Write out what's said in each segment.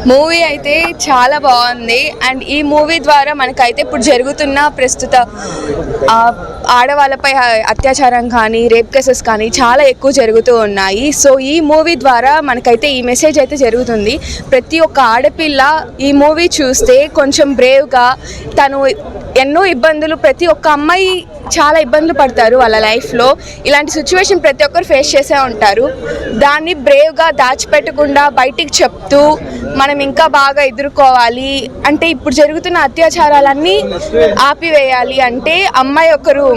Movie అయితే చాలా బాగుంది. అండ్ ఈ మూవీ ద్వారా మనకైతే ఇప్పుడు జరుగుతున్న ప్రస్తుత ఆడవాళ్ళపై అత్యాచారం కానీ రేప్ కేసెస్ కానీ చాలా ఎక్కువ జరుగుతూ ఉన్నాయి. సో ఈ మూవీ ద్వారా మనకైతే ఈ మెసేజ్ అయితే జరుగుతుంది. ప్రతి ఒక్క ఆడపిల్ల ఈ మూవీ చూస్తే కొంచెం బ్రేవ్గా, తను ఎన్నో ఇబ్బందులు, ప్రతి ఒక్క అమ్మాయి చాలా ఇబ్బందులు పడతారు వాళ్ళ లైఫ్లో. ఇలాంటి సిచ్యువేషన్ ప్రతి ఒక్కరు ఫేస్ చేసే ఉంటారు. దాన్ని బ్రేవ్గా దాచిపెట్టకుండా బయటికి చెప్తూ మనం ఇంకా బాగా ఎదుర్కోవాలి అంటే, ఇప్పుడు అత్యాచారాలన్నీ ఆపివేయాలి అంటే అమ్మాయి ఒకరు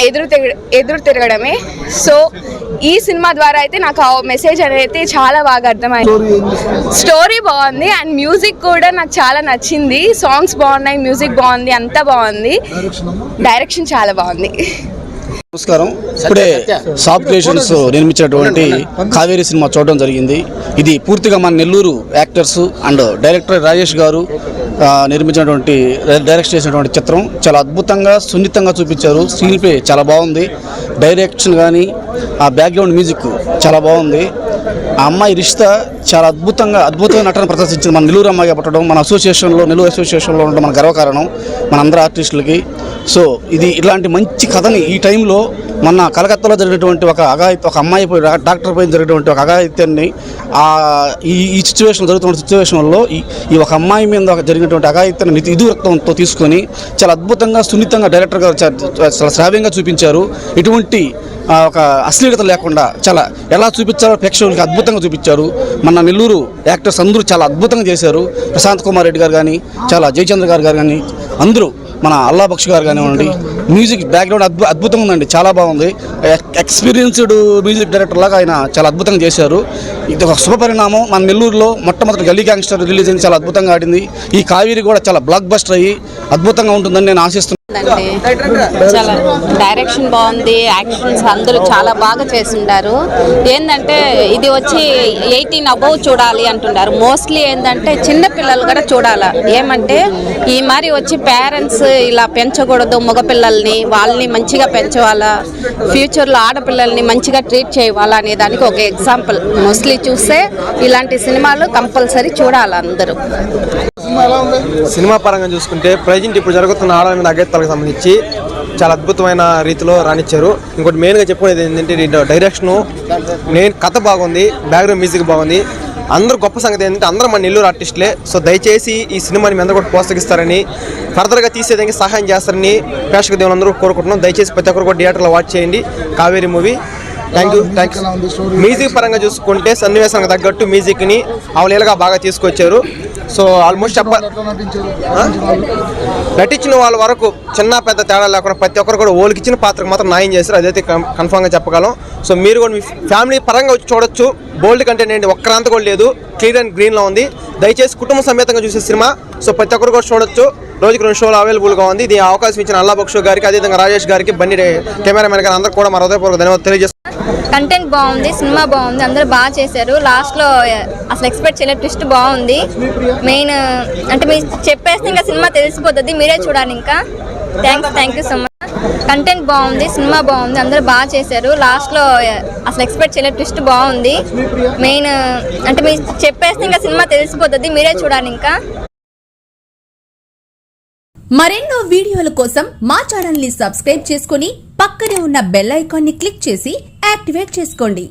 ఎదురు తిరగడమే. సో ఈ సినిమా ద్వారా అయితే నాకు ఆ మెసేజ్ అనేది చాలా బాగా అర్థమైంది. స్టోరీ బాగుంది అండ్ మ్యూజిక్ కూడా నాకు చాలా నచ్చింది. సాంగ్స్ బాగున్నాయి, మ్యూజిక్ బాగుంది, అంతా బాగుంది, డైరెక్షన్ చాలా బాగుంది. నమస్కారం. ఇప్పుడే సాఫ్ట్ క్రియేషన్స్ నిర్మించినటువంటి కావేరీ సినిమా చూడడం జరిగింది. ఇది పూర్తిగా మన Nellore actors and director Rajesh గారు డైరెక్ట్ చేసినటువంటి చిత్రం. చాలా అద్భుతంగా సున్నితంగా చూపించారు. స్క్రీన్ ప్లే చాలా బాగుంది, డైరెక్షన్ కానీ ఆ బ్యాక్గ్రౌండ్ మ్యూజిక్ చాలా బాగుంది. ఆ అమ్మాయి రిష్తా చాలా అద్భుతమైన నటన ప్రదర్శించింది. మన నెల్లూరు అమ్మాయిగా పట్టడం మన నెల్లూరు అసోసియేషన్లో ఉండడం మన గర్వకారణం మన అందరూ ఆర్టిస్టులకి. సో ఇలాంటి మంచి కథని ఈ టైంలో మొన్న కలకత్తాలో జరిగినటువంటి ఒక అమ్మాయి డాక్టర్ పైన జరిగినటువంటి ఒక అఘాయిత్యాన్ని ఈ జరుగుతున్న సిచ్యువేషన్లో ఈ ఒక అమ్మాయి మీద జరిగినటువంటి అఘాయిత్యాన్ని ఇతివృత్తంతో తీసుకొని చాలా అద్భుతంగా సున్నితంగా డైరెక్టర్ గారు చాలా శ్రావ్యంగా చూపించారు. ఇటువంటి ఒక అశ్లీలత లేకుండా చాలా ఎలా చూపించారో ప్రేక్షకులకి అద్భుతంగా చూపించారు. మన నెల్లూరు యాక్టర్స్ అందరూ చాలా అద్భుతంగా చేశారు. ప్రశాంత్ కుమార్ రెడ్డి గారు కానీ, చాలా జయచంద్ర గారు కానీ, అందరూ మన అల్లా బక్ష్ గారు కానివ్వండి. మ్యూజిక్ బ్యాక్గ్రౌండ్ అద్భుతంగా ఉందండి, చాలా బాగుంది. ఎక్స్పీరియన్స్డ్ మ్యూజిక్ డైరెక్టర్ లాగా ఆయన చాలా అద్భుతంగా చేశారు. ఇది ఒక శుభపరిణామం. మన నెల్లూరులో మొట్టమొదటి గల్లీ గ్యాంగ్స్టర్ రిలీజ్ అయింది, చాలా అద్భుతంగా ఆడింది. ఈ కావేరి కూడా చాలా బ్లాక్ బస్టర్ అయ్యి అద్భుతంగా ఉంటుందని నేను ఆశిస్తున్నాను. చాలా డైరెక్షన్ బాగుంది, యాక్షన్స్ అందరూ చాలా బాగా చేసిండారు. ఏంటంటే ఇది వచ్చి 18 అబౌవ్ చూడాలి అంటున్నారు. మోస్ట్లీ ఏంటంటే చిన్న పిల్లలు కూడా చూడాలా. ఏమంటే ఈ మరి వచ్చి పేరెంట్స్ ఇలా పెంచకూడదు, మగపిల్లల్ని వాళ్ళని మంచిగా పెంచవాలా, ఫ్యూచర్లో ఆడపిల్లల్ని మంచిగా ట్రీట్ చేయాలా అనే దానికి ఒక ఎగ్జాంపుల్. మోస్ట్లీ చూస్తే ఇలాంటి సినిమాలు కంపల్సరీ చూడాలి అందరూ. సినిమా పరంగా చూసుకుంటే ప్రజెంట్ ఇప్పుడు జరుగుతున్న ఆడవాళ్ళ మీద అగత్యాలకు సంబంధించి చాలా అద్భుతమైన రీతిలో రాణించారు. ఇంకోటి మెయిన్గా చెప్పుకునేది ఏంటంటే డైరెక్షను, కథ బాగుంది, బ్యాక్గ్రౌండ్ మ్యూజిక్ బాగుంది. అందరూ గొప్ప సంగతి ఏంటంటే అందరూ మన నెల్లూరు ఆర్టిస్టులే. సో దయచేసి ఈ సినిమాని మీ అందరూ కూడా ప్రోత్సహిస్తారని, ఫర్దర్గా తీసేదానికి సహాయం చేస్తారని ప్రేక్షక దేవులందరూ కోరుకుంటున్నాం. దయచేసి ప్రతి ఒక్కరు కూడా థియేటర్లో వాచ్ చేయండి Kaveri movie. Thank you. Music పరంగా చూసుకుంటే సన్నివేశానికి తగ్గట్టు మ్యూజిక్ని అవలీలగా బాగా తీసుకొచ్చారు. సో ఆల్మోస్ట్ నటించిన వాళ్ళ వరకు చిన్న పెద్ద తేడా లేకుండా ప్రతి ఒక్కరు కూడా ఓళ్ళకి ఇచ్చిన పాత్రకు మాత్రం న్యాయం చేశారు. అదైతే కన్ఫామ్గా చెప్పగలం. సో మీరు కూడా మీ ఫ్యామిలీ పరంగా వచ్చి చూడొచ్చు. బోల్డ్ కంటెంట్ ఏంటి ఒక్కరంతా కూడా లేదు, క్లియర్ అండ్ గ్రీన్లో ఉంది. దయచేసి కుటుంబ సమేతంగా చూసే సినిమా. సో ప్రతి ఒక్కరు కూడా చూడొచ్చు. రోజుకి 2 షోలు అవైలబుల్గా ఉంది. దీని అవకాశం ఇచ్చిన అల్లా బక్షు గారికి, అదేవిధంగా రాజేష్ గారికి, బండి కెమెరామెన్ గారు అందరూ కూడా మా హృదయపూర్వక ధన్యవాదాలు తెలియజేస్తాను. కంటెంట్ బాగుంది, సినిమా బాగుంది, అందరూ బాగా చేశారు. లాస్ట్లో అసలు ఎక్స్పెక్ట్ చేయలేదు, ట్విస్ట్ బాగుంది. మెయిన్ అంటే మీరు చెప్పేస్తే ఇంకా సినిమా తెలిసిపోతుంది, మీరే చూడాలి. ఇంకా thank you so much. Content బాగుంది, సినిమా బాగుంది, అందరూ బాగా చేశారు. లాస్ట్లో అసలు ఎక్స్పెక్ట్ చేయలేదు, ట్విస్ట్ బాగుంది. మెయిన్ అంటే మీరు చెప్పేస్తే ఇంకా సినిమా తెలిసిపోతుంది, మీరే చూడాలి. ఇంకా మరెన్నో వీడియోల కోసం మా ఛానల్ ని సబ్స్క్రైబ్ చేసుకుని పక్కనే ఉన్న బెల్ ఐకాన్ ని క్లిక్ చేసి యాక్టివేట్ చేసుకోండి.